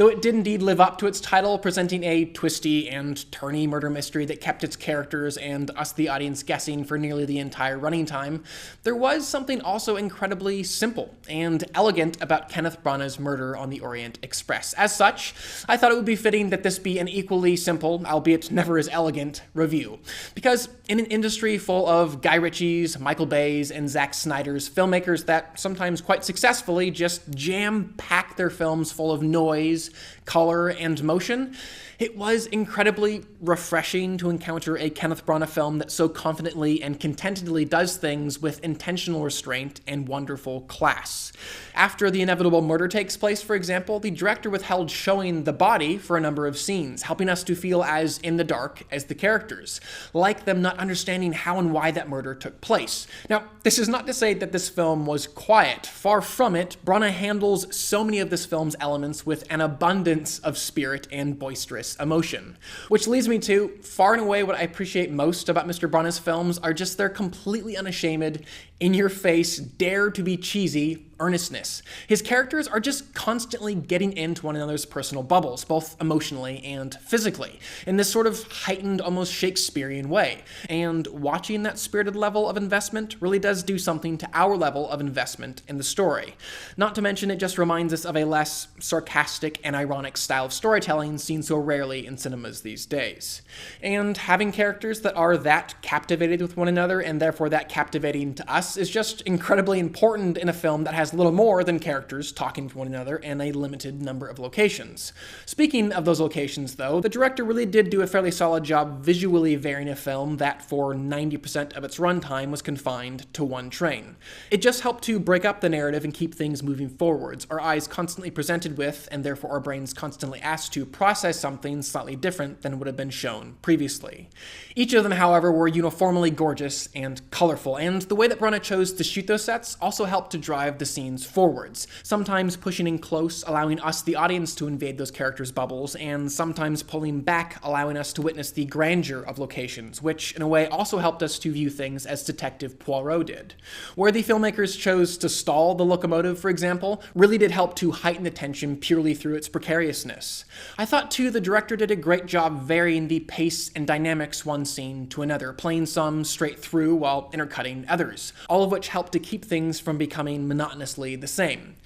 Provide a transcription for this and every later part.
though it did indeed live up to its title, presenting a twisty and turny murder mystery that kept its characters and us the audience guessing for nearly the entire running time, there was something also incredibly simple and elegant about Kenneth Branagh's murder on the Orient Express. As such, I thought it would be fitting that this be an equally simple, albeit never as elegant, review. Because in an industry full of Guy Ritchie's, Michael Bay's, and Zack Snyder's, filmmakers that sometimes quite successfully just jam-pack their films full of noise, color, and motion, it was incredibly refreshing to encounter a Kenneth Branagh film that so confidently and contentedly does things with intentional restraint and wonderful class. After the inevitable murder takes place, for example, the director withheld showing the body for a number of scenes, helping us to feel as in the dark as the characters, like them not understanding how and why that murder took place. Now, this is not to say that this film was quiet. Far from it, Branagh handles so many of this film's elements with an abundance of spirit and boisterous emotion. Which leads me to, far and away, what I appreciate most about Mr. Branagh's films are just their completely unashamed, in-your-face, dare-to-be-cheesy earnestness. His characters are just constantly getting into one another's personal bubbles, both emotionally and physically, in this sort of heightened, almost Shakespearean way. And watching that spirited level of investment really does do something to our level of investment in the story. Not to mention, it just reminds us of a less sarcastic and ironic style of storytelling seen so rarely in cinemas these days. And having characters that are that captivated with one another, and therefore that captivating to us, is just incredibly important in a film that has little more than characters talking to one another and a limited number of locations. Speaking of those locations, though, the director really did do a fairly solid job visually varying a film that for 90% of its runtime was confined to one train. It just helped to break up the narrative and keep things moving forwards, our eyes constantly presented with, and therefore our brains constantly asked to process something slightly different than would have been shown previously. Each of them, however, were uniformly gorgeous and colorful, and the way that Branagh chose to shoot those sets also helped to drive the scenes forwards, sometimes pushing in close, allowing us, the audience, to invade those characters' bubbles, and sometimes pulling back, allowing us to witness the grandeur of locations, which, in a way, also helped us to view things as Detective Poirot did. Where the filmmakers chose to stall the locomotive, for example, really did help to heighten the tension purely through its precariousness. I thought, too, the director did a great job varying the pace and dynamics one scene to another, playing some straight through while intercutting others, all of which helped to keep things from becoming monotonously the same.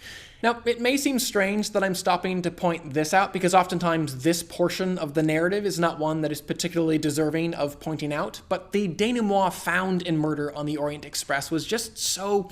Now, it may seem strange that I'm stopping to point this out, because oftentimes this portion of the narrative is not one that is particularly deserving of pointing out, but the denouement found in Murder on the Orient Express was just so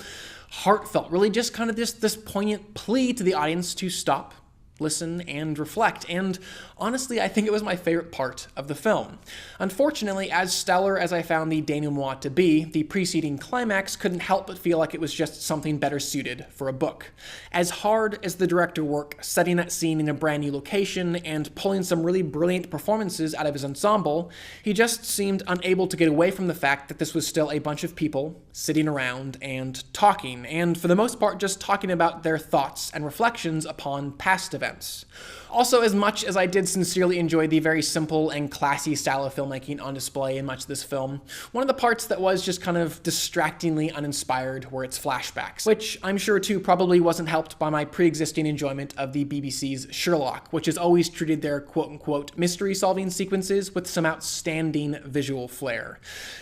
heartfelt, really just kind of this poignant plea to the audience to stop, listen, and reflect, and honestly, I think it was my favorite part of the film. Unfortunately, as stellar as I found the denouement to be, the preceding climax couldn't help but feel like it was just something better suited for a book. As hard as the director worked setting that scene in a brand new location and pulling some really brilliant performances out of his ensemble, he just seemed unable to get away from the fact that this was still a bunch of people sitting around and talking, and for the most part just talking about their thoughts and reflections upon past events. Also, as much as I did sincerely enjoy the very simple and classy style of filmmaking on display in much of this film, one of the parts that was just kind of distractingly uninspired were its flashbacks, which I'm sure too probably wasn't helped by my pre-existing enjoyment of the BBC's Sherlock, which has always treated their quote-unquote mystery-solving sequences with some outstanding visual flair.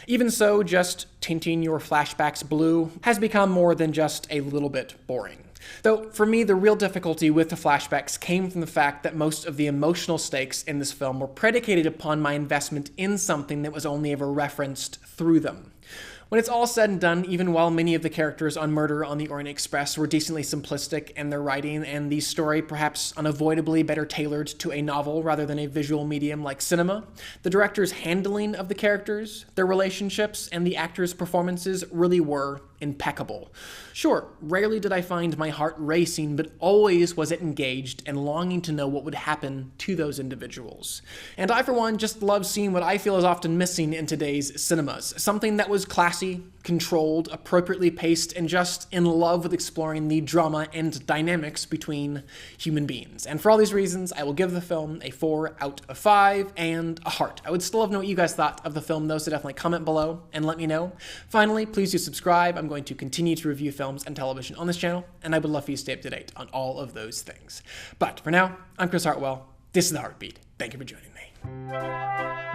Even so, just tinting your flashbacks blue has become more than just a little bit boring. Though, for me, the real difficulty with the flashbacks came from the fact that most of the emotional stakes in this film were predicated upon my investment in something that was only ever referenced through them. When it's all said and done, even while many of the characters on Murder on the Orient Express were decently simplistic in their writing, and the story perhaps unavoidably better tailored to a novel rather than a visual medium like cinema, the director's handling of the characters, their relationships, and the actors' performances really were impeccable. Sure, rarely did I find my heart racing, but always was it engaged and longing to know what would happen to those individuals. And I, for one, just love seeing what I feel is often missing in today's cinemas, something that was was classy, controlled, appropriately paced, and just in love with exploring the drama and dynamics between human beings. And for all these reasons, I will give the film a 4 out of 5 and a heart. I would still love to know what you guys thought of the film, though, so definitely comment below and let me know. Finally, please do subscribe. I'm going to continue to review films and television on this channel, and I would love for you to stay up to date on all of those things. But for now, I'm Chris Hartwell. This is The Heartbeat. Thank you for joining me.